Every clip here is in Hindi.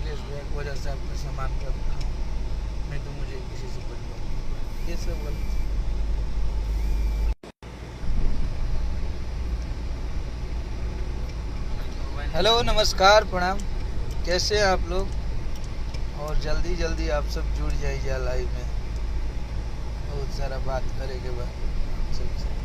मुकेश भैया की वजह से आपका सम्मान करता हूँ, नहीं तो मुझे किसी से कोई प्रॉब्लम नहीं। ये सब गलत। हेलो, नमस्कार, प्रणाम, कैसे हैं आप लोग? और जल्दी जल्दी आप सब जुड़ जाइए लाइव में, बहुत सारा बात करेंगे आप सबसे।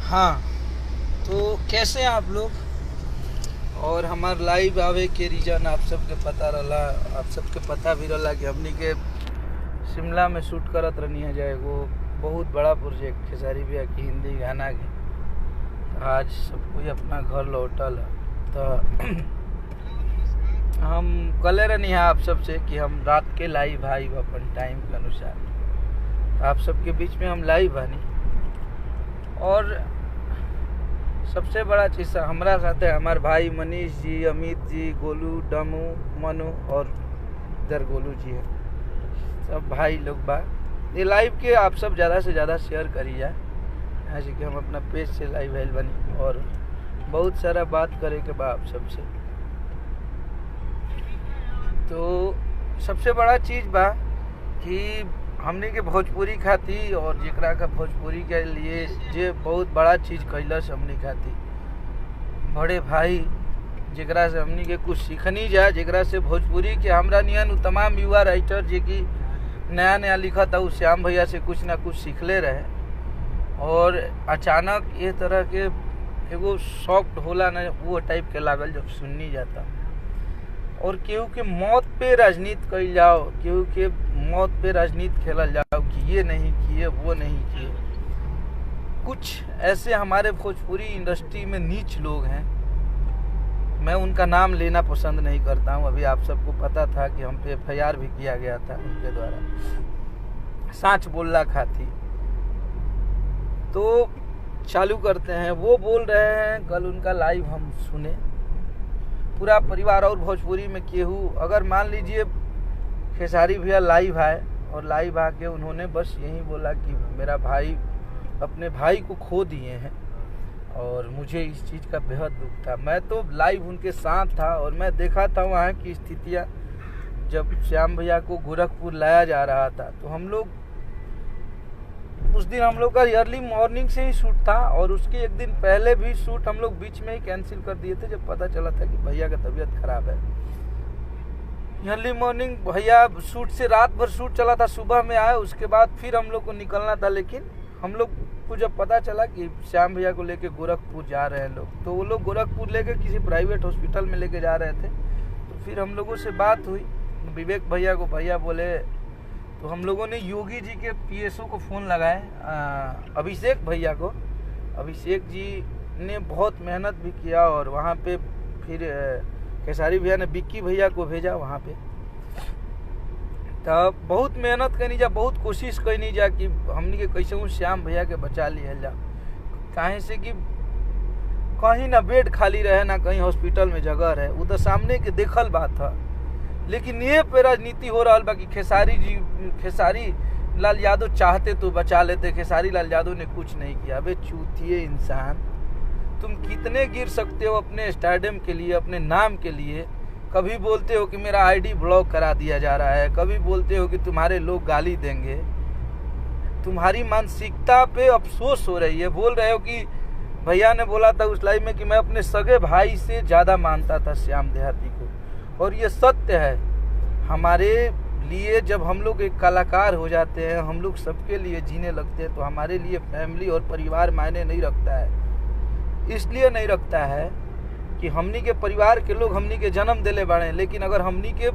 हाँ, तो कैसे हैं आप लोग? और हमार लाइव आवे के रीजन आप सबके पता रहा, आप सबके पता भी रहा कि हमनी के शिमला में शूट करत रहनी है जाए वो बहुत बड़ा प्रोजेक्ट खेसारी भैया की हिंदी गाना के। तो आज सब कोई अपना घर लौटल है, तो हम कले रहनी है आप सबसे कि हम रात के लाइव आइब अपन टाइम के अनुसार। तो आप सबके बीच में हम लाइव आनी, और सबसे बड़ा चीज़ हमारा साथ है हमारे भाई मनीष जी, अमित जी, गोलू, डमू, मनु और इधर गोलू जी है, सब भाई लोग बा। ये लाइव के आप सब ज़्यादा से ज़्यादा शेयर करी जाए, जैसे कि हम अपना पेज से लाइव आइल बनी और बहुत सारा बात करे के बा आप सबसे। तो सबसे बड़ा चीज़ बा कि हमने के भोजपुरी खाती और जेकरा का भोजपुरी के लिए जे बहुत बड़ा चीज़ कैलस हमने खाती, बड़े भाई जेकरा से हमने के कुछ सीखनी जा, जेकरा से भोजपुरी के हमरा नियन तमाम युवा राइटर जे कि नया नया लिखा था, उस श्याम भैया से कुछ ना कुछ सीखले रहे। और अचानक ये तरह के एगो सॉफ्ट होला ना वो टाइप के लागल जब सुननी जाता, और केहू के मौत पे राजनीति कल जाओ, केहू के मौत पे राजनीति खेलल जाओ कि ये नहीं किए वो नहीं किए। कुछ ऐसे हमारे भोजपुरी इंडस्ट्री में नीच लोग हैं, मैं उनका नाम लेना पसंद नहीं करता हूँ। अभी आप सबको पता था कि हम पे FIR भी किया गया था उनके द्वारा सांच बोलना खाती। तो चालू करते हैं, वो बोल रहे हैं, कल उनका लाइव हम सुने, पूरा परिवार और भोजपुरी में केहू अगर मान लीजिए खेसारी भैया लाइव आए और लाइव आके उन्होंने बस यही बोला कि मेरा भाई अपने भाई को खो दिए हैं और मुझे इस चीज़ का बेहद दुख था। मैं तो लाइव उनके साथ था और मैं देखा था वहाँ की स्थितियाँ। जब श्याम भैया को गोरखपुर लाया जा रहा था तो हम लोग उस दिन हम लोग का अर्ली मॉर्निंग से ही शूट था, और उसके एक दिन पहले भी शूट हम लोग बीच में ही कैंसिल कर दिए थे जब पता चला था कि भैया का तबीयत खराब है। अर्ली मॉर्निंग भैया शूट से रात भर शूट चला था, सुबह में आए, उसके बाद फिर हम लोग को निकलना था। लेकिन हम लोग को जब पता चला कि श्याम भैया को लेके गोरखपुर जा रहे हैं लोग, तो वो लोग गोरखपुर लेके किसी प्राइवेट हॉस्पिटल में लेके जा रहे थे। तो फिर हम लोगों से बात हुई, विवेक भैया को भैया बोले, तो हम लोगों ने योगी जी के PSO को फ़ोन लगाए, अभिषेक भैया को। अभिषेक जी ने बहुत मेहनत भी किया और वहाँ पे फिर खेसारी भैया ने विक्की भैया को भेजा वहाँ पे। तब बहुत मेहनत करनी जा, बहुत कोशिश करनी जा कि हमने के कैसे श्याम भैया के बचा लिया जा, काहे से कि कहीं ना बेड खाली रहे ना कहीं हॉस्पिटल में जगह रहे, वो तो सामने के देखल बात था। लेकिन ये पे राजनीति हो रहा बाकी खेसारी लाल यादव चाहते तो बचा लेते, खेसारी लाल यादव ने कुछ नहीं किया। अबे चूतिए इंसान, तुम कितने गिर सकते हो अपने स्टारडम के लिए, अपने नाम के लिए। कभी बोलते हो कि मेरा ID ब्लॉक करा दिया जा रहा है, कभी बोलते हो कि तुम्हारे लोग गाली देंगे। तुम्हारी मानसिकता पे अफसोस हो रही है। बोल रहे हो कि भैया ने बोला था उस लाइव में कि मैं अपने सगे भाई से ज़्यादा मानता था श्याम देहाती को, और ये सत्य है। हमारे लिए जब हम लोग एक कलाकार हो जाते हैं, हम लोग सबके लिए जीने लगते हैं, तो हमारे लिए फैमिली और परिवार मायने नहीं रखता है। इसलिए नहीं रखता है कि हमनी के परिवार के लोग हमनी के जन्म दिले बाड़े, लेकिन अगर हमनी के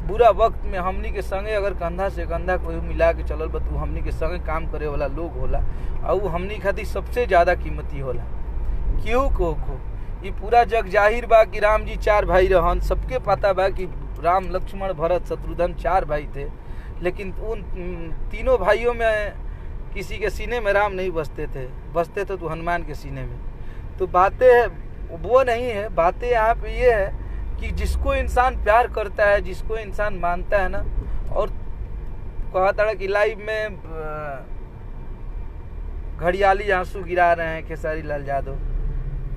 बुरा वक्त में हमनी के संगे अगर कंधा से कंधा कोई मिला के चलल बा, तो हमनी के संगे काम करे वाला लोग होला, और वो हमनी खातिर सबसे ज़्यादा कीमती होला। क्यों को ये पूरा जग जाहिर बा कि राम जी 4 भाई रहन, सबके पता बा कि राम, लक्ष्मण, भरत, शत्रुघ्न 4 भाई थे। लेकिन उन तीनों भाइयों में किसी के सीने में राम नहीं बसते थे, बसते तो हनुमान के सीने में। तो बातें वो नहीं है, बातें यहाँ पे ये है कि जिसको इंसान प्यार करता है, जिसको इंसान मानता है ना, और कहा था कि लाइव में घड़ियाली आंसू गिरा रहे हैं खेसारी लाल यादव,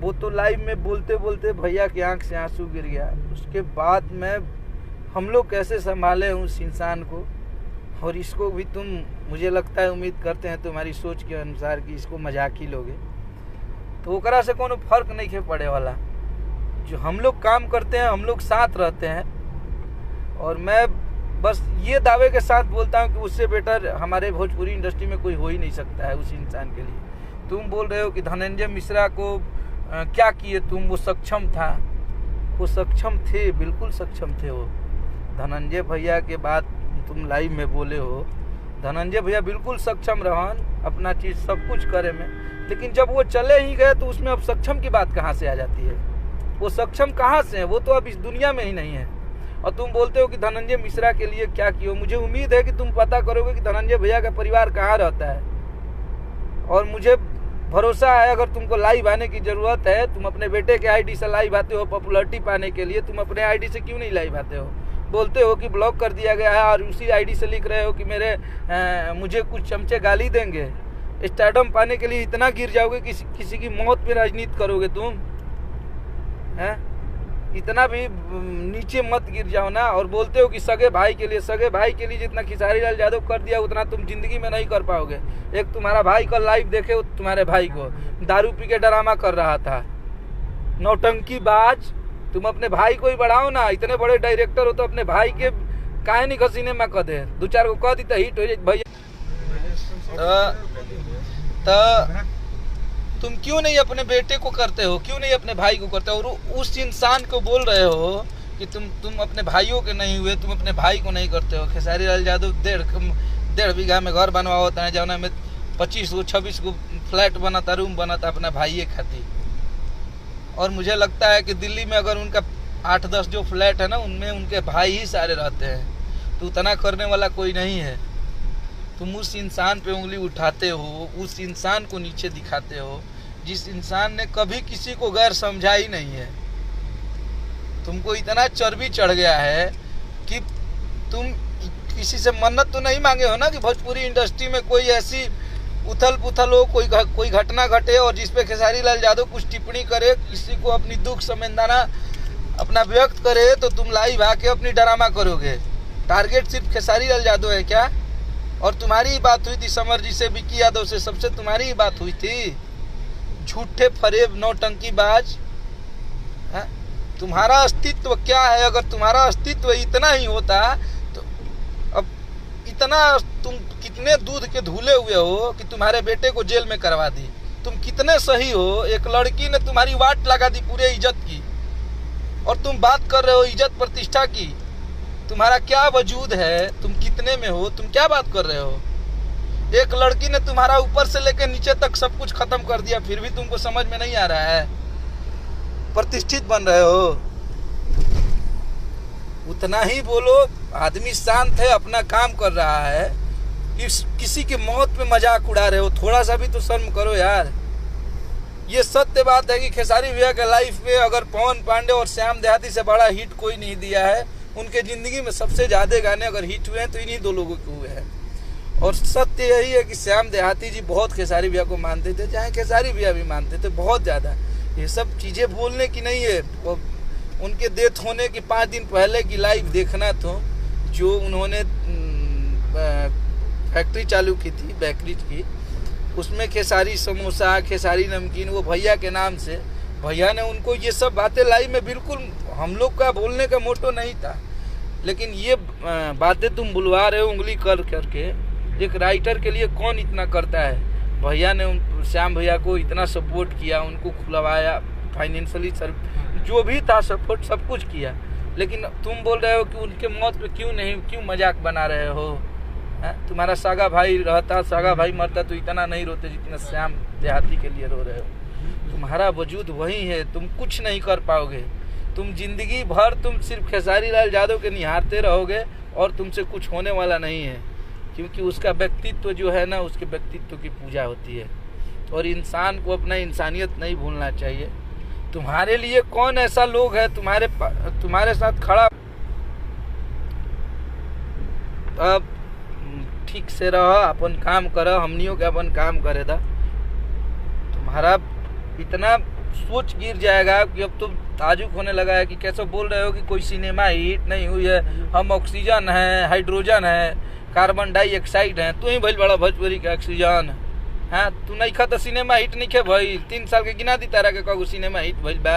वो तो लाइव में बोलते बोलते भैया की आंख से आंसू गिर गया। उसके बाद में हम लोग कैसे संभाले उस इंसान को, और इसको भी तुम, मुझे लगता है, उम्मीद करते हैं तुम्हारी सोच के अनुसार कि इसको मजाक ही लोगे, तो ओकरा से कोनो फर्क नहीं खे पड़े वाला। जो हम लोग काम करते हैं, हम लोग साथ रहते हैं, और मैं बस ये दावे के साथ बोलता हूँ कि उससे बेटर हमारे भोजपुरी इंडस्ट्री में कोई हो ही नहीं सकता है उस इंसान के लिए। तुम बोल रहे हो कि धनंजय मिश्रा को क्या किए तुम, वो सक्षम था, वो सक्षम थे, बिल्कुल सक्षम थे वो। धनंजय भैया के बाद तुम लाइव में बोले हो, धनंजय भैया बिल्कुल सक्षम रहन अपना चीज़ सब कुछ करे में, लेकिन जब वो चले ही गए तो उसमें अब सक्षम की बात कहाँ से आ जाती है? वो सक्षम कहाँ से है? वो तो अब इस दुनिया में ही नहीं है। और तुम बोलते हो कि धनंजय मिश्रा के लिए क्या किया। मुझे उम्मीद है कि तुम पता करोगे कि धनंजय भैया का परिवार कहाँ रहता है, और मुझे भरोसा है अगर तुमको लाइव आने की ज़रूरत है, तुम अपने बेटे के आईडी से लाइव आते हो पॉपुलरिटी पाने के लिए, तुम अपने आईडी से क्यों नहीं लाइव आते हो? बोलते हो कि ब्लॉक कर दिया गया है, और उसी आईडी से लिख रहे हो कि मुझे कुछ चमचे गाली देंगे। स्टारडम पाने के लिए इतना गिर जाओगे कि किसी की मौत पे राजनीति करोगे तुम, हैं? इतना भी नीचे मत गिर जाओ ना। और बोलते हो कि सगे भाई के लिए जितना खेसारी लाल यादव कर दिया उतना तुम जिंदगी में नहीं कर पाओगे। एक तुम्हारा भाई का लाइव देखे, तुम्हारे भाई को दारू पी के ड्रामा कर रहा था, नौटंकी बाज। तुम अपने भाई को ही बढ़ाओ ना, इतने बड़े डायरेक्टर हो तो अपने भाई के काहे नहीं खसीने में कह दे, दो चार को कह दी तो हिट हो जाए भैया। तो तुम क्यों नहीं अपने बेटे को करते हो, क्यों नहीं अपने भाई को करते हो? और उस इंसान को बोल रहे हो कि तुम अपने भाइयों के नहीं हुए, तुम अपने भाई को नहीं करते हो। खेसारी लाल यादव 1.5 बीघा में घर बनवा होता है, जौना में 25 को 26 को फ्लैट बनाता, रूम बनाता अपना भाई खातिर। और मुझे लगता है कि दिल्ली में अगर उनका 8-10 जो फ्लैट है ना, उनमें उनके भाई ही सारे रहते हैं। तो उतना करने वाला कोई नहीं है। तुम उस इंसान पे उंगली उठाते हो, उस इंसान को नीचे दिखाते हो जिस इंसान ने कभी किसी को गैर समझा ही नहीं है। तुमको इतना चर्बी चढ़ गया है कि तुम किसी से मन्नत तो नहीं मांगे हो ना कि भोजपुरी इंडस्ट्री में कोई ऐसी उथल पुथल हो, कोई घटना घटे और जिसपे खेसारी लाल यादव कुछ टिप्पणी करे, किसी को अपनी दुख संवेदना अपना व्यक्त करे, तो तुम लाइव आके अपनी ड्रामा करोगे। टारगेट सिर्फ खेसारी लाल यादव है क्या? और तुम्हारी ही बात हुई थी समर जी से, विक्की यादव से, सबसे तुम्हारी ही बात हुई थी। झूठे फरेब नौटंकी बाज। तुम्हारा अस्तित्व क्या है? अगर तुम्हारा अस्तित्व इतना ही होता तो अब इतना तुम कितने दूध के धुले हुए हो कि तुम्हारे बेटे को जेल में करवा दी। तुम कितने सही हो, एक लड़की ने तुम्हारी वाट लगा दी पूरे इज्जत की, और तुम बात कर रहे हो इज्जत प्रतिष्ठा की। तुम्हारा क्या वजूद है? तुम कितने में हो? तुम क्या बात कर रहे हो? एक लड़की ने तुम्हारा ऊपर से लेकर नीचे तक सब कुछ खत्म कर दिया, फिर भी तुमको समझ में नहीं आ रहा है? प्रतिष्ठित बन रहे हो। उतना ही बोलो। आदमी शांत है, अपना काम कर रहा है, किसी की मौत पे मजाक उड़ा रहे हो। थोड़ा सा भी तो शर्म करो यार। ये सत्य बात है कि खेसारी भैया के लाइफ में अगर पवन पांडे और श्याम देहाती से बड़ा हिट कोई नहीं दिया है। उनके ज़िंदगी में सबसे ज़्यादा गाने अगर हिट हुए हैं तो इन्हीं 2 लोगों के हुए हैं। और सत्य यही है कि श्याम देहाती जी बहुत खेसारी भैया को मानते थे, चाहे खेसारी भैया भी मानते थे बहुत ज़्यादा। ये सब चीज़ें बोलने की नहीं है। उनके डेथ होने के 5 दिन पहले की लाइव देखना, तो जो उन्होंने फैक्ट्री चालू की थी बेकरी की, उसमें खेसारी समोसा, खेसारी नमकीन, वो भैया के नाम से, भैया ने उनको ये सब बातें लाइव में, बिल्कुल हम लोग का बोलने का मोटो नहीं था, लेकिन ये बातें तुम बुलवा रहे हो उंगली कर करके। एक राइटर के लिए कौन इतना करता है? भैया ने श्याम भैया को इतना सपोर्ट किया, उनको खुलवाया, फाइनेंशियली जो भी था सपोर्ट सब कुछ किया, लेकिन तुम बोल रहे हो कि उनके मौत पे क्यों मजाक बना रहे हो? तुम्हारा सागा भाई रहता, सागा भाई मरता तो इतना नहीं रोते जितना श्याम देहाती के लिए रो रहे हो। तुम्हारा वजूद वही है, तुम कुछ नहीं कर पाओगे। तुम जिंदगी भर तुम सिर्फ खेसारी लाल यादव के निहारते रहोगे और तुमसे कुछ होने वाला नहीं है, क्योंकि उसका व्यक्तित्व जो है ना, उसके व्यक्तित्व की पूजा होती है। और इंसान को अपना इंसानियत नहीं भूलना चाहिए। तुम्हारे लिए कौन ऐसा लोग है तुम्हारे साथ खड़ा, अब ठीक से रह, अपन काम कर, हमनियों के अपन काम करे था। तुम्हारा इतना सोच गिर जाएगा कि अब तुम ताजुब होने लगा है कि कैसे बोल रहे हो कि कोई सिनेमा हिट नहीं हुई है, हम ऑक्सीजन है, हाइड्रोजन है, कार्बन डाइऑक्साइड है, तू ही भइल बड़ा भोजपुरी का ऑक्सीजन। हाँ, तू नहीं खा तो सिनेमा हिट नहीं खे भाई। 3 साल के गिना दी तारा के कगो सिनेमा हिट भइल बा।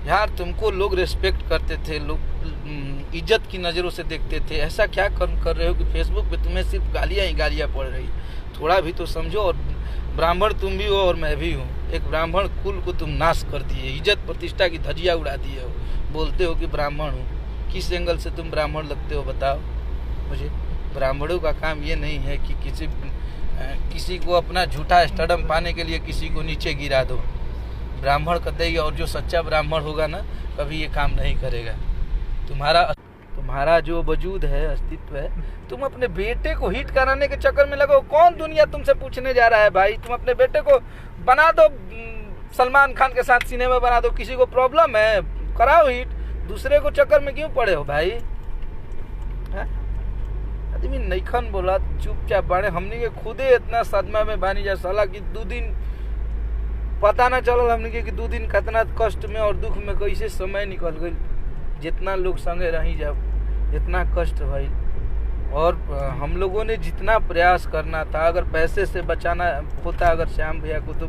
यार तुमको लोग रिस्पेक्ट करते थे, लोग इज्जत की नज़रों से देखते थे। ऐसा क्या कर्म कर रहे हो कि फेसबुक पे तुम्हें सिर्फ गालियाँ ही गालियाँ पड़ रही। थोड़ा भी तो समझो। और ब्राह्मण तुम भी हो और मैं भी हूँ। एक ब्राह्मण कुल को तुम नाश कर दिए, इज्जत प्रतिष्ठा की धजिया उड़ा दिए हो। बोलते हो कि ब्राह्मण हूँ, किस एंगल से तुम ब्राह्मण लगते हो बताओ मुझे। ब्राह्मणों का काम ये नहीं है कि किसी को अपना झूठा स्टेडम पाने के लिए किसी को नीचे गिरा दो। ब्राह्मण कतई, और जो सच्चा ब्राह्मण होगा ना, कभी ये काम नहीं करेगा। तुम्हारा जो वजूद है, अस्तित्व है, तुम अपने बेटे को हिट कराने के चक्कर में लगो। कौन दुनिया तुमसे पूछने जा रहा है भाई? तुम अपने बेटे को बना दो, सलमान खान के साथ सिनेमा बना दो। किसी को प्रॉब्लम है, कराओ हिट। दूसरे को चक्कर में क्यों पड़े हो भाई? आदमी नईखन बोला, चुपचाप बाड़े। हमने के खुदे इतना सदमा में बानी जा साला कि 2 दिन पता ना चलल हमने के कि 2 दिन कितना कष्ट में और दुख में कैसे समय निकल गई। जितना लोग संगे रही जब इतना कष्ट भाई। और हम लोगों ने जितना प्रयास करना था, अगर पैसे से बचाना होता अगर श्याम भैया को, तो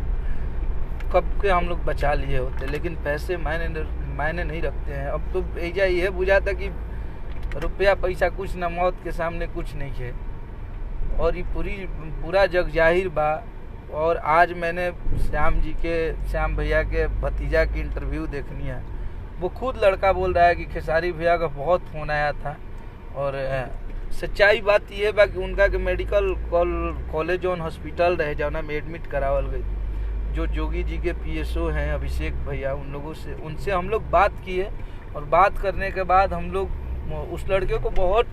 कब के हम लोग बचा लिए होते। लेकिन पैसे मायने नहीं रखते हैं। अब तो ऐजा यह बुझाता कि रुपया पैसा कुछ ना, मौत के सामने कुछ नहीं है। और ये पूरा जग जाहिर बा। और आज मैंने श्याम भैया के भतीजा की इंटरव्यू देखनी है। वो खुद लड़का बोल रहा है कि खेसारी भैया का बहुत फ़ोन आया था। और सच्चाई बात यह बा कि उनका के मेडिकल कॉलेज और हॉस्पिटल रहे जाना में एडमिट करावल गई। जो जोगी जी के PSO हैं अभिषेक भैया, उनसे हम लोग बात किए। और बात करने के बाद हम लोग उस लड़के को बहुत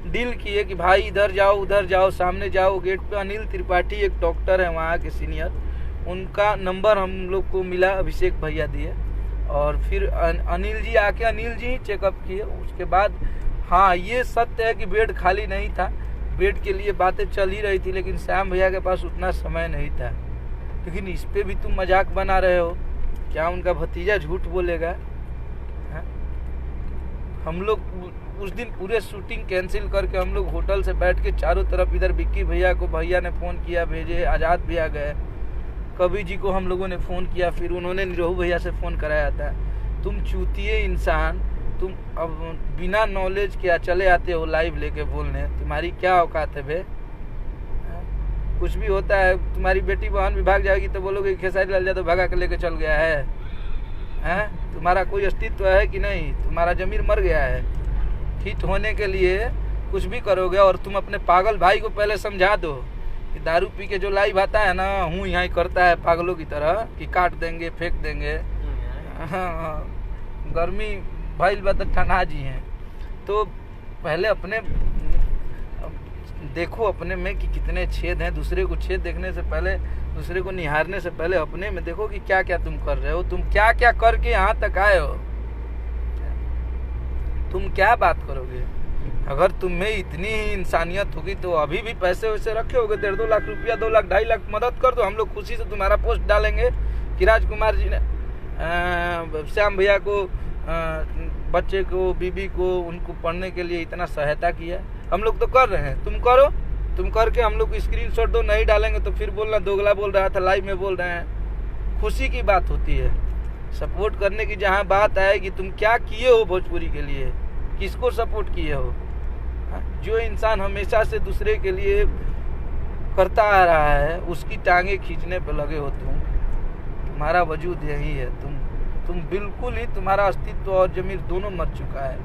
डील किए कि भाई इधर जाओ उधर जाओ, सामने जाओ। गेट पे अनिल त्रिपाठी एक डॉक्टर है वहाँ के सीनियर, उनका नंबर हम लोग को मिला, अभिषेक भैया दिए। और फिर अनिल जी आके अनिल जी ही चेकअप किए। उसके बाद हाँ, ये सत्य है कि बेड खाली नहीं था। बेड के लिए बातें चल ही रही थी, लेकिन श्याम भैया के पास उतना समय नहीं था। लेकिन इस पे भी तुम मजाक बना रहे हो। क्या उनका भतीजा झूठ बोलेगा? हम लोग उस दिन पूरे शूटिंग कैंसिल करके हम लोग होटल से बैठ के चारों तरफ, इधर विक्की भैया को भैया ने फ़ोन किया, भेजे, आज़ाद भैया गए, कवि जी को हम लोगों ने फ़ोन किया, फिर उन्होंने निरोहू भैया से फ़ोन कराया था। तुम चूतिए इंसान, तुम अब बिना नॉलेज के चले आते हो लाइव लेके बोलने। तुम्हारी क्या औकात है बे? कुछ भी होता है, तुम्हारी बेटी बहन भी भाग जाएगी तो बोलोगे खेसारी लाल यादव भगा के लेके चल गया है। तुम्हारा कोई अस्तित्व है कि नहीं? तुम्हारा जमीर मर गया है। हिट होने के लिए कुछ भी करोगे। और तुम अपने पागल भाई को पहले समझा दो कि दारू पी के जो लाइव आता है ना, हूँ यहाँ करता है पागलों की तरह कि काट देंगे फेंक देंगे। गर्मी भाई बात ठंडा जी हैं। तो पहले अपने देखो अपने में कि कितने छेद हैं। दूसरे को छेद देखने से पहले, दूसरे को निहारने से पहले अपने में देखो कि क्या क्या तुम कर रहे हो। तुम क्या क्या करके यहाँ तक आए हो। तुम क्या बात करोगे? अगर तुम में इतनी ही इंसानियत होगी तो अभी भी पैसे वैसे रखे होगे। 1.5-2 लाख रुपया, 2 लाख 2.5 लाख मदद कर दो। हम लोग खुशी से तुम्हारा पोस्ट डालेंगे कि राजकुमार जी ने श्याम भैया को, बच्चे को, बीबी को, उनको पढ़ने के लिए इतना सहायता किया। हम लोग तो कर रहे हैं, तुम करो। तुम करके हम लोग को स्क्रीनशॉट दो। नहीं डालेंगे तो फिर बोलना दोगला बोल रहा था, लाइव में बोल रहे हैं। खुशी की बात होती है, सपोर्ट करने की जहाँ बात आएगी, तुम क्या किए हो भोजपुरी के लिए, किसको सपोर्ट किए हो? जो इंसान हमेशा से दूसरे के लिए करता आ रहा है, उसकी टांगे खींचने पर लगे हो तुम्हारा वजूद यही है। तुम बिल्कुल ही, तुम्हारा अस्तित्व और जमीर दोनों मर चुका है।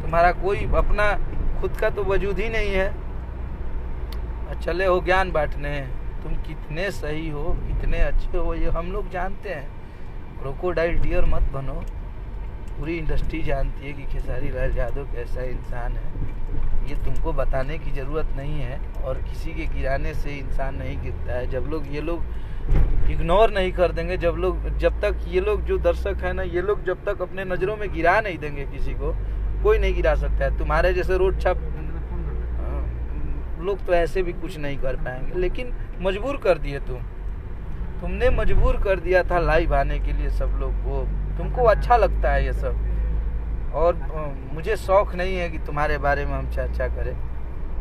तुम्हारा कोई अपना खुद का तो वजूद ही नहीं है। चले हो ज्ञान बांटने। तुम कितने सही हो, कितने अच्छे हो, ये हम लोग जानते हैं। क्रोकोडाइल डियर मत बनो। पूरी इंडस्ट्री जानती है कि खेसारी लाल यादव कैसा इंसान है, ये तुमको बताने की ज़रूरत नहीं है। और किसी के गिराने से इंसान नहीं गिरता है। जब लोग ये लोग इग्नोर नहीं कर देंगे, जब तक ये लोग जो दर्शक है ना, ये लोग जब तक अपने नज़रों में गिरा नहीं देंगे किसी को, कोई नहीं गिरा सकता है। तुम्हारे जैसे रोड छाप लोग तो ऐसे भी कुछ नहीं कर पाएंगे, लेकिन मजबूर कर दिए तुमने मजबूर कर दिया था लाइव आने के लिए सब लोग को। तुमको अच्छा लगता है ये सब, और मुझे शौक नहीं है कि तुम्हारे बारे में हम चर्चा करें,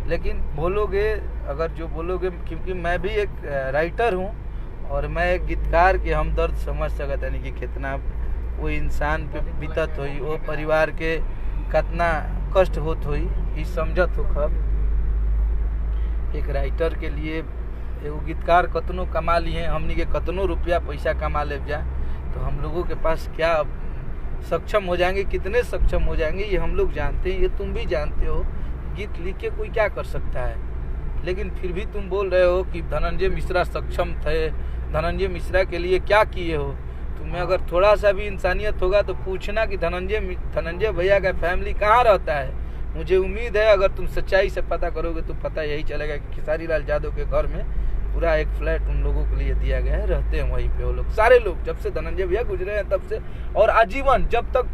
लेकिन बोलोगे अगर जो बोलोगे, क्योंकि मैं भी एक राइटर हूँ और मैं एक गीतकार के हमदर्द समझ सकता नहीं कि कितना वो इंसान पे बीतत हुई, वो परिवार के कितना कष्ट होत हुई, ये समझत हो। खब एक राइटर के लिए एगो गीतकार कतनो कमा लिए, हमनी के कतनो रुपया पैसा कमा ले जाए, तो हम लोगों के पास क्या सक्षम हो जाएंगे, कितने सक्षम हो जाएंगे ये हम लोग जानते हैं, ये तुम भी जानते हो। गीत लिख के कोई क्या कर सकता है, लेकिन फिर भी तुम बोल रहे हो कि धनंजय मिश्रा सक्षम थे, धनंजय मिश्रा के लिए क्या किए हो। तुम्हें अगर थोड़ा सा भी इंसानियत होगा तो पूछना कि धनंजय भैया का फैमिली कहाँ रहता है। मुझे उम्मीद है अगर तुम सच्चाई से पता करोगे तो पता यही चलेगा कि खेसारी लाल यादव के घर में पूरा एक फ्लैट उन लोगों के लिए दिया गया है, रहते हैं वहीं पे वो लोग, सारे लोग, जब से धनंजय भैया गुजरे हैं तब से, और आजीवन जब तक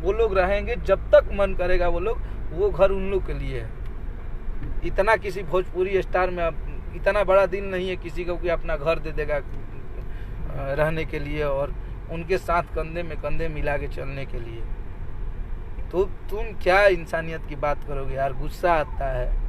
वो लोग रहेंगे, जब तक मन करेगा वो लोग, वो घर उन लोग के लिए है। इतना किसी भोजपुरी स्टार में इतना बड़ा दिल नहीं है किसी को कि अपना घर दे देगा रहने के लिए और उनके साथ कंधे में कंधे मिला के चलने के लिए। तो तुम क्या इंसानियत की बात करोगे यार, गुस्सा आता है।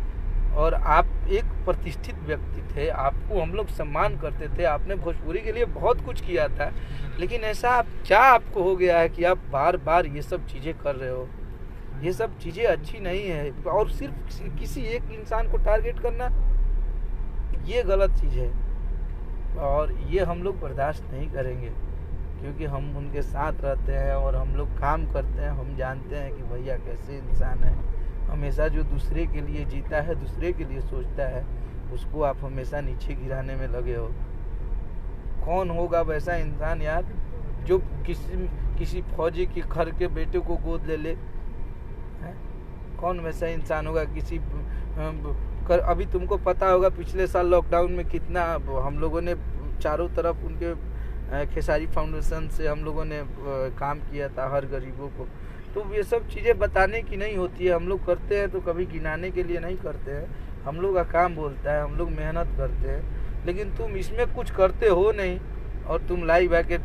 और आप एक प्रतिष्ठित व्यक्ति थे, आपको हम लोग सम्मान करते थे, आपने भोजपुरी के लिए बहुत कुछ किया था, लेकिन ऐसा क्या आपको हो गया है कि आप बार बार ये सब चीज़ें कर रहे हो। ये सब चीज़ें अच्छी नहीं है, और सिर्फ किसी एक इंसान को टारगेट करना ये गलत चीज़ है, और ये हम लोग बर्दाश्त नहीं करेंगे, क्योंकि हम उनके साथ रहते हैं और हम लोग काम करते हैं। हम जानते हैं कि भैया कैसे इंसान है, हमेशा जो दूसरे के लिए जीता है, दूसरे के लिए सोचता है, उसको आप हमेशा नीचे गिराने में लगे हो। कौन होगा वैसा इंसान यार जो किसी फौजी के घर के बेटे को गोद ले ले? कौन वैसा इंसान होगा? अभी तुमको पता होगा पिछले साल लॉकडाउन में कितना हम लोगों ने चारों तरफ उनके खेसारी फाउंडेशन से हम लोगों ने काम किया था हर गरीबों को। तो ये सब चीज़ें बताने की नहीं होती है, हम लोग करते हैं तो कभी गिनाने के लिए नहीं करते हैं। हम लोग का काम बोलता है, हम लोग मेहनत करते हैं, लेकिन तुम इसमें कुछ करते हो नहीं, और तुम लाइव आके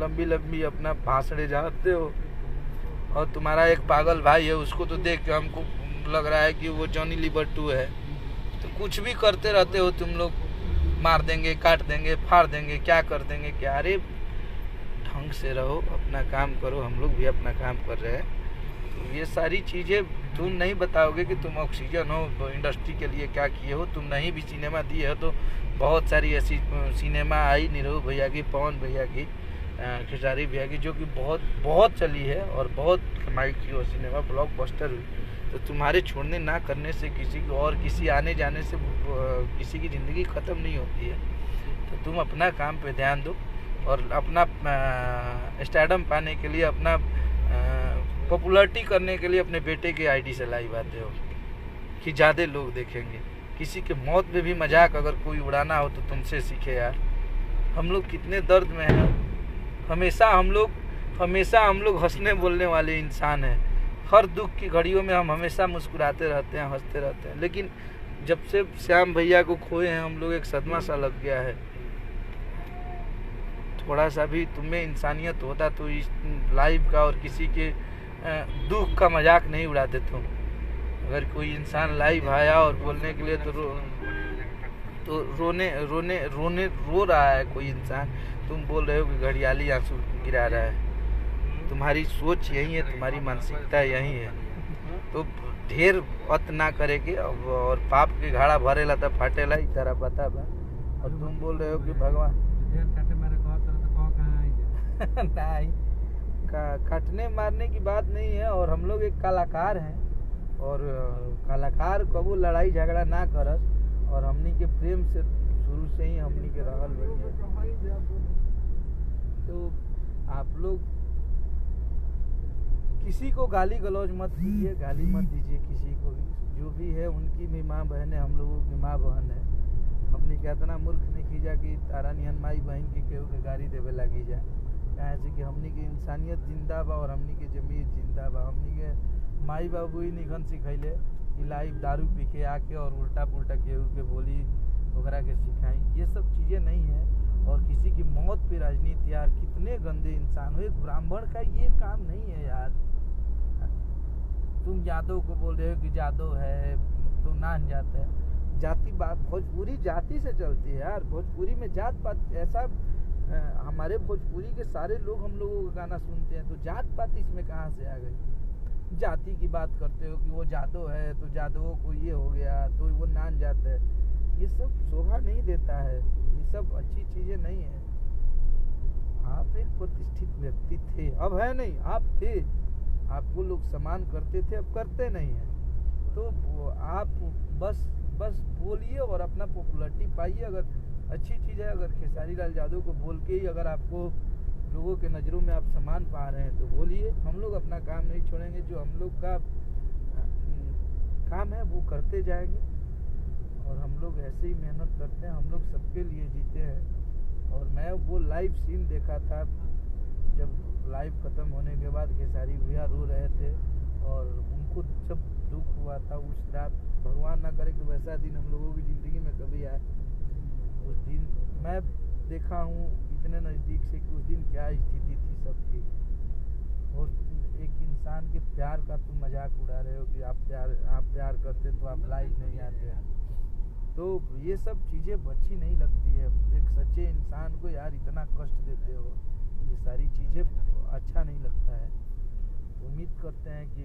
लंबी लंबी अपना भाषण जाते हो। और तुम्हारा एक पागल भाई है, उसको तो देख के हमको लग रहा है कि वो जॉनी लीवर 2 है। तो कुछ भी करते रहते हो तुम लोग, मार देंगे, काट देंगे, फाड़ देंगे, क्या कर देंगे क्या। अरे ढंग से रहो, अपना काम करो, हम लोग भी अपना काम कर रहे हैं। तो ये सारी चीज़ें तुम नहीं बताओगे कि तुम ऑक्सीजन हो, इंडस्ट्री के लिए क्या किए हो। तुम नहीं भी सिनेमा दिए हो तो बहुत सारी ऐसी सिनेमा आई नीरव भैया की, पवन भैया की, खेसारी भैया की, जो कि बहुत बहुत चली है और बहुत कमाई की वो सिनेमा, ब्लॉकबस्टर हुई। तो तुम्हारे छोड़ने ना करने से किसी को और किसी आने जाने से किसी की ज़िंदगी ख़त्म नहीं होती है। तो तुम अपना काम पे ध्यान दो और अपना स्टैडम पाने के लिए, अपना पॉपुलैरिटी करने के लिए अपने बेटे के आईडी से लाइव आते हो कि ज़्यादा लोग देखेंगे। किसी के मौत में भी मजाक अगर कोई उड़ाना हो तो तुमसे सीखे यार। हम लोग कितने दर्द में हैं, हमेशा हम लोग हंसने बोलने वाले इंसान हैं। हर दुख की घड़ियों में हम हमेशा मुस्कुराते रहते हैं, हंसते रहते हैं, लेकिन जब से श्याम भैया को खोए हैं हम लोग, एक सदमा सा लग गया है। थोड़ा सा भी तुम्हें इंसानियत होता तो इस लाइव का और किसी के दुख का मजाक नहीं उड़ाते तुम। अगर कोई इंसान लाइव आया और बोलने के लिए तो रो रहा है कोई इंसान, तुम बोल रहे हो कि घड़ियाली आंसू गिरा रहा है। तुम्हारी सोच यही है, तुम्हारी मानसिकता यही है। तो ढेर अत ना करे के, और पाप के घाड़ा भरेला तब फाटेला, ई तरह पता बा। और तुम बोल रहे हो कि भगवान नहीं, काटने मारने की बात नहीं है। और हम लोग एक कलाकार हैं, और कलाकार कबू लड़ाई झगड़ा ना करस, और हमनी के प्रेम से शुरू से ही हमनी के रहल बनी। तो आप लोग किसी को गाली गलौज मत कीजिए, गाली मत दीजिए किसी को भी। जो भी है उनकी भी माँ बहन है, हम लोगों की माँ बहन है। हमने क्या इतना मूर्ख नहीं कीजा कि तारा निहन माई बहन के केहू के गाड़ी देवे लगी जा। कहे से कि हमनी की इंसानियत जिंदा बा और हमनी के जमीयत जिंदा बा। हमनी के माई बाबू ही निखन सिखैले कि लाइव दारू पी के आके और उल्टा पुल्टा केहू के बोली ओकरा के सिखाई। ये सब चीज़ें नहीं है। और किसी की मौत पे राजनीति, यार कितने गंदे इंसान हो। एक ब्राह्मण का ये काम नहीं है यार। तुम यादव को बोल रहे हो कि यादव है तो नान जाते हैं। जाति बात भोजपुरी जाति से चलती है यार। भोजपुरी में जात पात ऐसा, हमारे भोजपुरी के सारे लोग हम लोगों का गाना सुनते हैं, तो जात पात इसमें कहाँ से आ गई। जाति की बात करते हो कि वो यादव है तो यादवों को ये हो गया तो वो नान जाता है। ये सब शोभा नहीं देता है, ये सब अच्छी चीज़ें नहीं है। आप एक प्रतिष्ठित व्यक्ति थे, अब है नहीं, आप थे। आपको लोग सम्मान करते थे, अब करते नहीं हैं। तो आप बस बोलिए और अपना पॉपुलरिटी पाइए। अगर अच्छी चीज़ है, अगर खेसारी लाल यादव को बोल के ही अगर आपको लोगों के नज़रों में आप सम्मान पा रहे हैं तो बोलिए। हम लोग अपना काम नहीं छोड़ेंगे। जो हम लोग का काम है वो करते जाएंगे और हम लोग ऐसे ही मेहनत करते हैं। हम लोग सबके लिए जीते हैं। और मैं वो लाइव सीन देखा था जब लाइव ख़त्म होने के बाद खेसारी भैया रो रहे थे और उनको जब दुख हुआ था उस रात, भगवान ना करे कि वैसा दिन हम लोगों की ज़िंदगी में कभी आए। उस दिन मैं देखा हूँ इतने नज़दीक से कि उस दिन क्या स्थिति थी सबकी। और एक इंसान के प्यार का तुम मजाक उड़ा रहे हो कि आप प्यार करते तो आप लाइव नहीं आते। तो ये सब चीज़ें अच्छी नहीं लगती है। एक सच्चे इंसान को यार इतना कष्ट देते हो, ये सारी चीज़ें अच्छा नहीं लगता है। उम्मीद करते हैं कि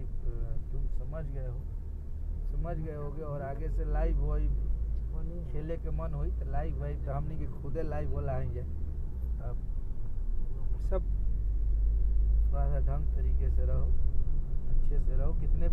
तुम समझ गए होगे और आगे से लाइव हो खेले के मन होई तो लाइव भाई तो हमनी के खुदे लाइव हो लाएंगे। अब सब थोड़ा सा ढंग तरीके से रहो, अच्छे से रहो। कितने